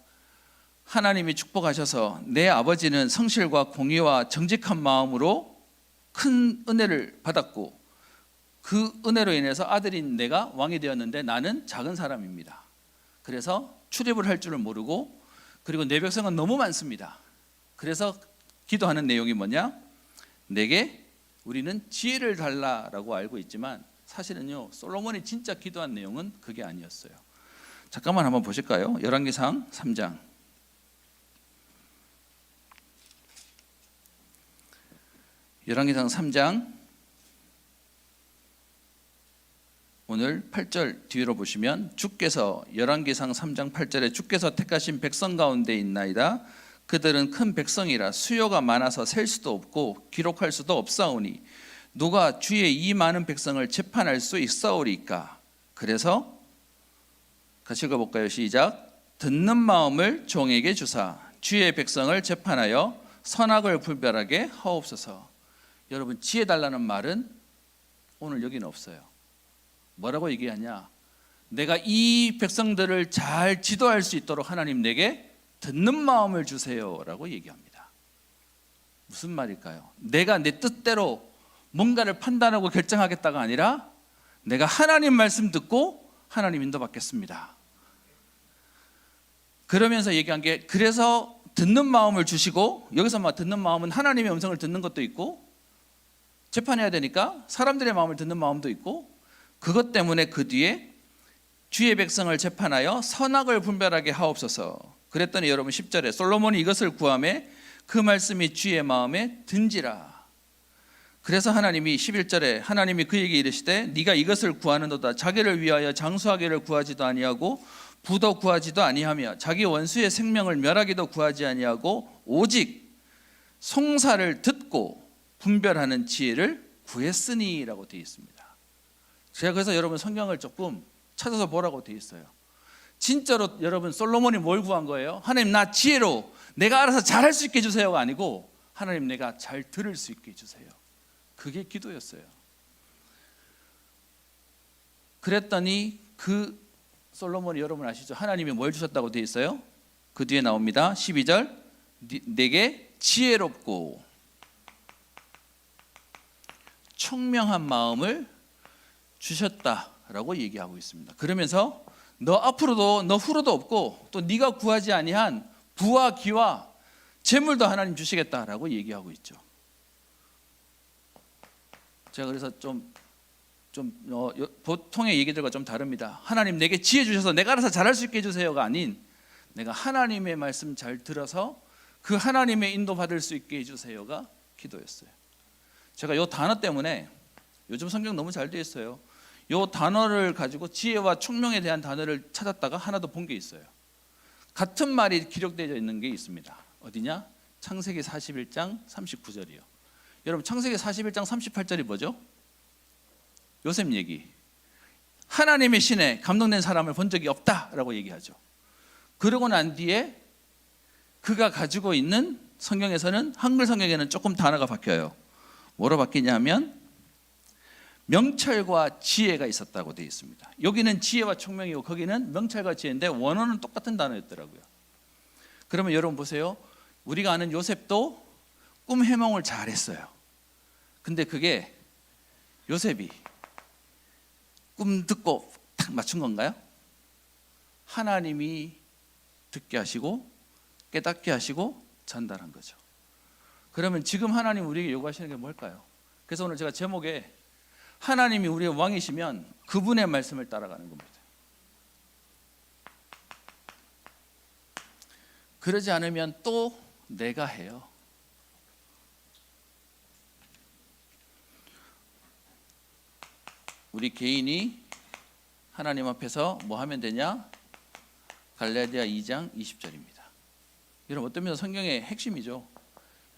하나님이 축복하셔서 내 아버지는 성실과 공의와 정직한 마음으로 큰 은혜를 받았고, 그 은혜로 인해서 아들인 내가 왕이 되었는데 나는 작은 사람입니다. 그래서 출입을 할 줄을 모르고, 그리고 내 백성은 너무 많습니다. 그래서 기도하는 내용이 뭐냐? 내게 우리는 지혜를 달라라고 알고 있지만, 사실은요, 솔로몬이 진짜 기도한 내용은 그게 아니었어요. 잠깐만 한번 보실까요? 열왕기상 3장. 열왕기상 3장 오늘 8절 뒤로 보시면, 주께서 열왕기상 3장 8절에 주께서 택하신 백성 가운데 있나이다. 그들은 큰 백성이라 수요가 많아서 셀 수도 없고 기록할 수도 없사오니 누가 주의 이 많은 백성을 재판할 수 있사오리까. 그래서 같이 읽어볼까요? 시작. 듣는 마음을 종에게 주사 주의 백성을 재판하여 선악을 분별하게 하옵소서. 여러분, 지혜 달라는 말은 오늘 여기는 없어요. 뭐라고 얘기하냐? 내가 이 백성들을 잘 지도할 수 있도록 하나님 내게 듣는 마음을 주세요 라고 얘기합니다. 무슨 말일까요? 내가 내 뜻대로 뭔가를 판단하고 결정하겠다가 아니라 내가 하나님 말씀 듣고 하나님 인도 받겠습니다. 그러면서 얘기한 게, 그래서 듣는 마음을 주시고, 여기서 막 듣는 마음은 하나님의 음성을 듣는 것도 있고, 재판해야 되니까 사람들의 마음을 듣는 마음도 있고, 그것 때문에 그 뒤에 주의 백성을 재판하여 선악을 분별하게 하옵소서. 그랬더니 여러분 10절에 솔로몬이 이것을 구하매 그 말씀이 주의 마음에 든지라. 그래서 하나님이 11절에 하나님이 그에게 이르시되 네가 이것을 구하는도다. 자기를 위하여 장수하기를 구하지도 아니하고 부도 구하지도 아니하며 자기 원수의 생명을 멸하기도 구하지 아니하고 오직 송사를 듣고 분별하는 지혜를 구했으니 라고 되어 있습니다. 제가 그래서 여러분 성경을 조금 찾아서 보라고 되어 있어요. 진짜로 여러분, 솔로몬이 뭘 구한 거예요? 하나님, 나 지혜로 내가 알아서 잘할 수 있게 해주세요가 아니고, 하나님 내가 잘 들을 수 있게 해주세요. 그게 기도였어요. 그랬더니 그 솔로몬이, 여러분 아시죠? 하나님이 뭘 주셨다고 되어 있어요? 그 뒤에 나옵니다. 12절, 내게 지혜롭고 총명한 마음을 주셨다라고 얘기하고 있습니다. 그러면서 너 앞으로도 너 후로도 없고 또 네가 구하지 아니한 부와 기와 재물도 하나님 주시겠다라고 얘기하고 있죠. 제가 그래서 좀 보통의 얘기들과 좀 다릅니다. 하나님 내게 지혜 주셔서 내가 알아서 잘할 수 있게 해주세요가 아닌, 내가 하나님의 말씀 잘 들어서 그 하나님의 인도 받을 수 있게 해주세요가 기도였어요. 제가 이 단어 때문에 요즘 성경 너무 잘 되어 있어요. 이 단어를 가지고 지혜와 총명에 대한 단어를 찾았다가 하나도 본 게 있어요. 같은 말이 기록되어 있는 게 있습니다. 어디냐? 창세기 41장 39절이요. 여러분 창세기 41장 38절이 뭐죠? 요셉 얘기. 하나님의 신에 감동된 사람을 본 적이 없다라고 얘기하죠. 그러고 난 뒤에 그가 가지고 있는 성경에서는 한글 성경에는 조금 단어가 바뀌어요. 뭐로 바뀌냐 하면 명철과 지혜가 있었다고 되어 있습니다. 여기는 지혜와 총명이고 거기는 명철과 지혜인데 원어는 똑같은 단어였더라고요. 그러면 여러분 보세요. 우리가 아는 요셉도 꿈 해몽을 잘했어요. 근데 그게 요셉이 꿈 듣고 딱 맞춘 건가요? 하나님이 듣게 하시고 깨닫게 하시고 전달한 거죠. 그러면 지금 하나님 우리에게 요구하시는 게 뭘까요? 그래서 오늘 제가 제목에 하나님이 우리의 왕이시면 그분의 말씀을 따라가는 겁니다. 그러지 않으면 또 내가 해요. 우리 개인이 하나님 앞에서 뭐 하면 되냐? 갈라디아 2장 20절입니다. 여러분 어떤 면에서 성경의 핵심이죠.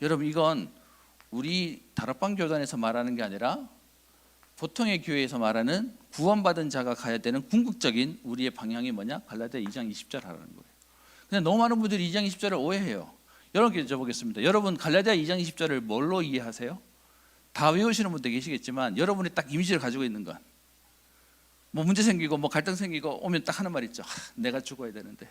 여러분 이건 우리 다락방 교단에서 말하는 게 아니라 보통의 교회에서 말하는 구원받은 자가 가야 되는 궁극적인 우리의 방향이 뭐냐? 갈라디아 2장 20절 하라는 거예요. 근데 너무 많은 분들이 2장 20절을 오해해요. 여러분께 여쭤보겠습니다. 여러분 갈라디아 2장 20절을 뭘로 이해하세요? 다 외우시는 분들 계시겠지만 여러분이 딱 이미지를 가지고 있는 건 뭐 문제 생기고 뭐 갈등 생기고 오면 딱 하는 말 있죠. 내가 죽어야 되는데.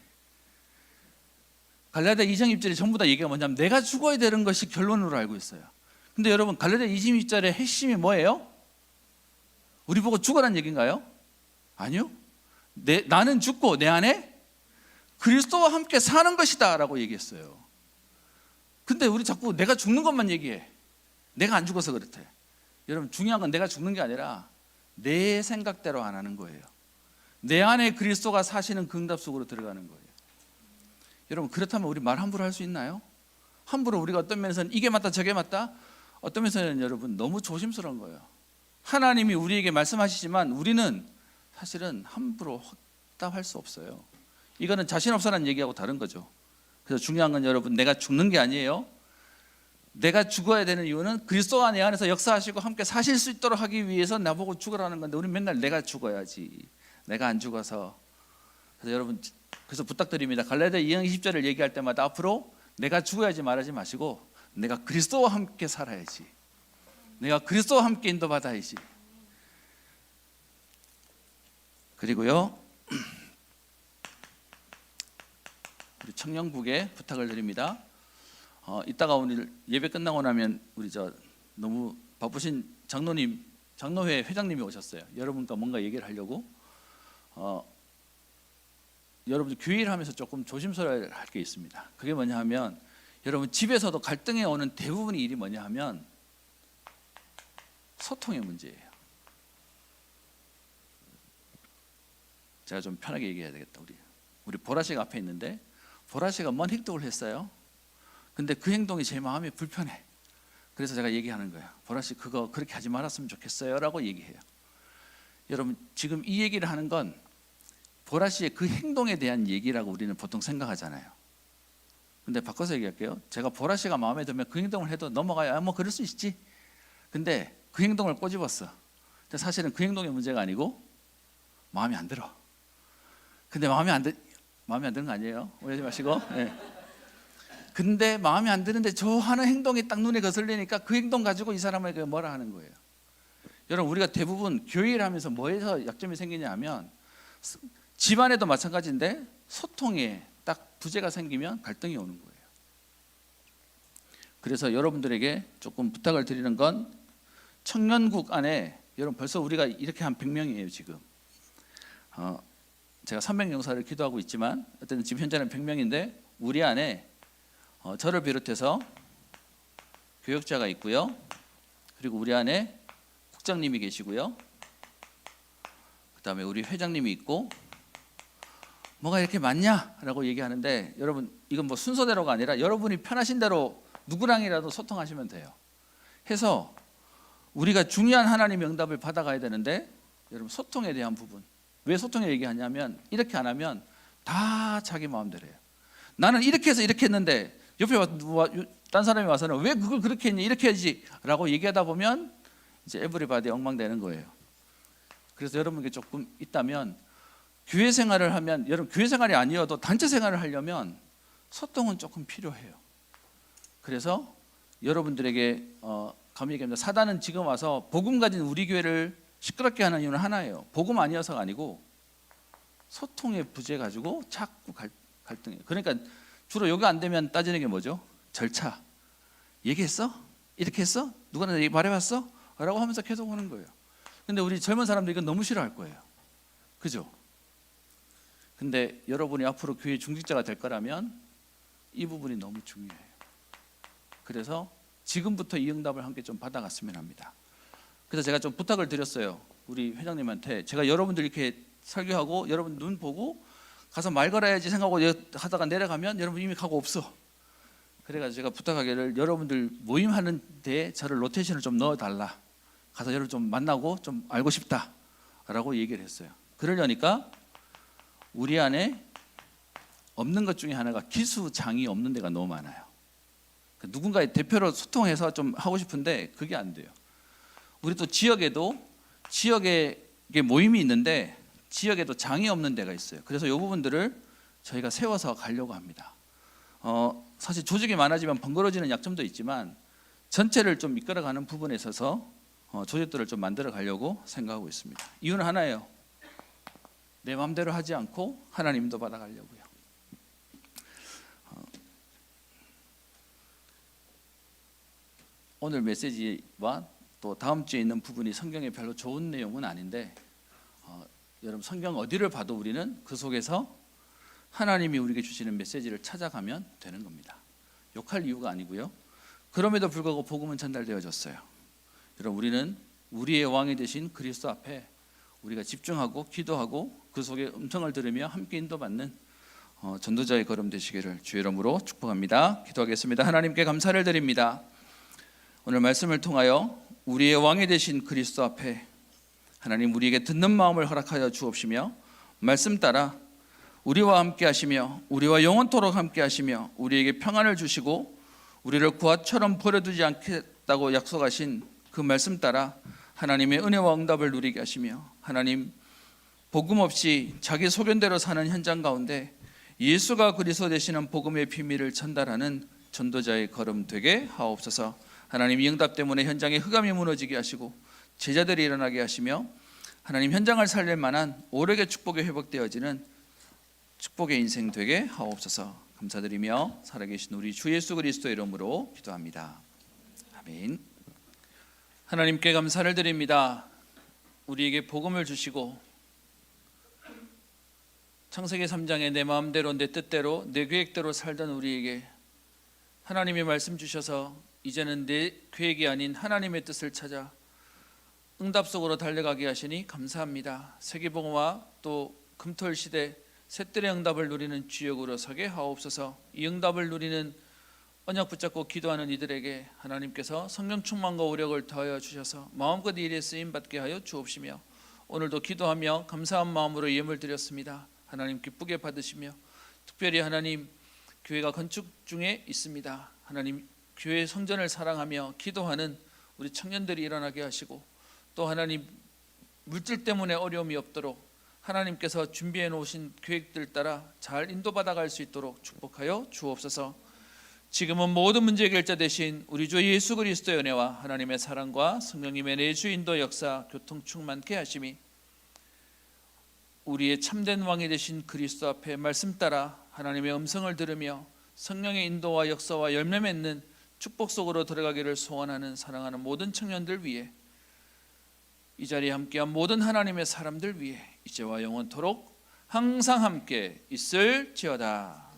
갈라디아 2장 20절이 전부 다 얘기가 뭐냐면 내가 죽어야 되는 것이 결론으로 알고 있어요. 근데 여러분 갈라디아 2장 20절의 핵심이 뭐예요? 우리 보고 죽어라는 얘기인가요? 아니요. 나는 죽고 내 안에 그리스도와 함께 사는 것이다 라고 얘기했어요. 근데 우리 자꾸 내가 죽는 것만 얘기해. 내가 안 죽어서 그렇대. 여러분 중요한 건 내가 죽는 게 아니라 내 생각대로 안 하는 거예요. 내 안에 그리스도가 사시는 그 응답 속으로 들어가는 거예요. 여러분 그렇다면 우리 말 함부로 할 수 있나요? 함부로 우리가 어떤 면에서는 이게 맞다 저게 맞다, 어떤 면에서는 여러분 너무 조심스러운 거예요. 하나님이 우리에게 말씀하시지만 우리는 사실은 함부로 확답할 수 없어요. 이거는 자신 없어라는 얘기하고 다른 거죠. 그래서 중요한 건 여러분 내가 죽는 게 아니에요. 내가 죽어야 되는 이유는 그리스도가 내 안에서 역사하시고 함께 사실 수 있도록 하기 위해서 나보고 죽으라는 건데 우리 맨날 내가 죽어야지, 내가 안 죽어서. 그래서 여러분 그래서 부탁드립니다. 갈라디아 2장 20절을 얘기할 때마다 앞으로 내가 죽어야지 말하지 마시고 내가 그리스도와 함께 살아야지, 내가 그리스도와 함께 인도받아야지. 그리고요 우리 청년국에 부탁을 드립니다. 이따가 오늘 예배 끝나고 나면 우리 너무 바쁘신 장로님, 장로회 회장님이 오셨어요. 여러분과 뭔가 얘기를 하려고. 여러분들 교회를 하면서 조금 조심스러워야 할 게 있습니다. 그게 뭐냐 하면 여러분 집에서도 갈등에 오는 대부분의 일이 뭐냐 하면 소통의 문제예요. 제가 좀 편하게 얘기해야 되겠다. 우리 보라 씨가 앞에 있는데 보라 씨가 뭔 행동을 했어요. 근데 그 행동이 제 마음이 불편해. 그래서 제가 얘기하는 거예요. 보라 씨 그거 그렇게 하지 말았으면 좋겠어요 라고 얘기해요. 여러분 지금 이 얘기를 하는 건 보라 씨의 그 행동에 대한 얘기라고 우리는 보통 생각하잖아요. 근데 바꿔서 얘기할게요. 제가 보라 씨가 마음에 들면 그 행동을 해도 넘어가요. 뭐 그럴 수 있지. 근데 그 행동을 꼬집었어. 근데 사실은 그 행동의 문제가 아니고 마음에 안 들어. 근데 마음에 안 드는 거 아니에요? 오해하지 마시고. 네. 근데 마음에 안 드는데 저 하는 행동이 딱 눈에 거슬리니까 그 행동 가지고 이 사람에게 뭐라 하는 거예요. 여러분 우리가 대부분 교회를 하면서 뭐에서 약점이 생기냐 하면 집안에도 마찬가지인데 소통에 딱 부재가 생기면 갈등이 오는 거예요. 그래서 여러분들에게 조금 부탁을 드리는 건 청년국 안에 여러분 벌써 우리가 이렇게 한 100명이에요 지금. 제가 300용사를 기도하고 있지만 어쨌든 지금 현재는 100명인데 우리 안에 저를 비롯해서 교역자가 있고요. 그리고 우리 안에 국장님이 계시고요. 그 다음에 우리 회장님이 있고 뭐가 이렇게 많냐라고 얘기하는데, 여러분 이건 뭐 순서대로가 아니라 여러분이 편하신 대로 누구랑이라도 소통하시면 돼요. 해서 우리가 중요한 하나님의 응답을 받아가야 되는데, 여러분 소통에 대한 부분, 왜 소통에 얘기하냐면 이렇게 안 하면 다 자기 마음대로 해요. 나는 이렇게 해서 이렇게 했는데 옆에 딴 사람이 와서는 왜 그걸 그렇게 했니, 이렇게 해야지 라고 얘기하다 보면 이제 에브리바디 엉망되는 거예요. 그래서 여러분께 조금 있다면, 교회 생활을 하면, 여러분 교회 생활이 아니어도 단체 생활을 하려면 소통은 조금 필요해요. 그래서 여러분들에게 감히 얘기합니다. 사단은 지금 와서 복음 가진 우리 교회를 시끄럽게 하는 이유는 하나예요. 복음 아니어서가 아니고 소통의 부재 가지고 자꾸 갈등해요. 그러니까 주로 여기 안 되면 따지는 게 뭐죠? 절차. 얘기했어? 이렇게 했어? 누가 나한테 말해봤어? 라고 하면서 계속 오는 거예요. 근데 우리 젊은 사람들이 이건 너무 싫어할 거예요. 그죠? 근데 여러분이 앞으로 교회 중직자가 될 거라면 이 부분이 너무 중요해요. 그래서 지금부터 이 응답을 함께 좀 받아갔으면 합니다. 그래서 제가 좀 부탁을 드렸어요. 우리 회장님한테. 제가 여러분들 이렇게 설교하고 여러분 눈 보고 가서 말 걸어야지 생각하고 하다가 내려가면 여러분 이미 가고 없어. 그래가지고 제가 부탁하기를, 여러분들 모임하는 데에 저를 로테이션을 좀 넣어달라. 가서 여러분 좀 만나고 좀 알고 싶다 라고 얘기를 했어요. 그러려니까 우리 안에 없는 것 중에 하나가 기수장이 없는 데가 너무 많아요. 누군가의 대표로 소통해서 좀 하고 싶은데 그게 안 돼요. 우리 또 지역에도 지역에 모임이 있는데 지역에도 장이 없는 데가 있어요. 그래서 이 부분들을 저희가 세워서 가려고 합니다. 사실 조직이 많아지면 번거로워지는 약점도 있지만 전체를 좀 이끌어가는 부분에 있어서 조직들을 좀 만들어 가려고 생각하고 있습니다. 이유는 하나예요. 내 마음대로 하지 않고 하나님도 받아가려고요. 오늘 메시지와 또 다음 주에 있는 부분이 성경에 별로 좋은 내용은 아닌데, 여러분 성경 어디를 봐도 우리는 그 속에서 하나님이 우리에게 주시는 메시지를 찾아가면 되는 겁니다. 욕할 이유가 아니고요. 그럼에도 불구하고 복음은 전달되어졌어요. 여러분 우리는 우리의 왕이 되신 그리스도 앞에 우리가 집중하고 기도하고 그 속에 음성을 들으며 함께 인도받는 전도자의 걸음 되시기를 주의 이름으로 축복합니다. 기도하겠습니다. 하나님께 감사를 드립니다. 오늘 말씀을 통하여 우리의 왕이 되신 그리스도 앞에 하나님 우리에게 듣는 마음을 허락하여 주옵시며, 말씀 따라 우리와 함께 하시며 우리와 영원토록 함께 하시며 우리에게 평안을 주시고 우리를 구하처럼 버려두지 않겠다고 약속하신 그 말씀 따라 하나님의 은혜와 응답을 누리게 하시며, 하나님 복음 없이 자기 소견대로 사는 현장 가운데 예수가 그리스도 되시는 복음의 비밀을 전달하는 전도자의 걸음 되게 하옵소서. 하나님 이 응답 때문에 현장에 흑암이 무너지게 하시고 제자들이 일어나게 하시며, 하나님 현장을 살릴 만한 오래게 축복이 회복되어지는 축복의 인생 되게 하옵소서. 감사드리며 살아계신 우리 주 예수 그리스도의 이름으로 기도합니다. 아멘. 하나님께 감사를 드립니다. 우리에게 복음을 주시고 창세기 3장에 내 마음대로 내 뜻대로 내 계획대로 살던 우리에게 하나님의 말씀 주셔서 이제는 내 계획이 아닌 하나님의 뜻을 찾아 응답 속으로 달려가게 하시니 감사합니다. 세계복음화 또 금토일 시대 새들의 응답을 누리는 주역으로 서게 하옵소서. 이 응답을 누리는 언약 붙잡고 기도하는 이들에게 하나님께서 성령 충만과 오력을 더하여 주셔서 마음껏 이 일에 쓰임받게 하여 주옵시며, 오늘도 기도하며 감사한 마음으로 예물 드렸습니다. 하나님 기쁘게 받으시며, 특별히 하나님 교회가 건축 중에 있습니다. 하나님 교회 성전을 사랑하며 기도하는 우리 청년들이 일어나게 하시고, 또 하나님 물질 때문에 어려움이 없도록 하나님께서 준비해 놓으신 계획들 따라 잘 인도받아 갈 수 있도록 축복하여 주옵소서. 지금은 모든 문제 해결자 되신 우리 주 예수 그리스도의 은혜와 하나님의 사랑과 성령님의 내주 인도 역사 교통 충만케 하심이 우리의 참된 왕이 되신 그리스도 앞에 말씀 따라 하나님의 음성을 들으며 성령의 인도와 역사와 열매 맺는 축복 속으로 들어가기를 소원하는 사랑하는 모든 청년들 위해, 이 자리에 함께한 모든 하나님의 사람들 위해 이제와 영원토록 항상 함께 있을지어다.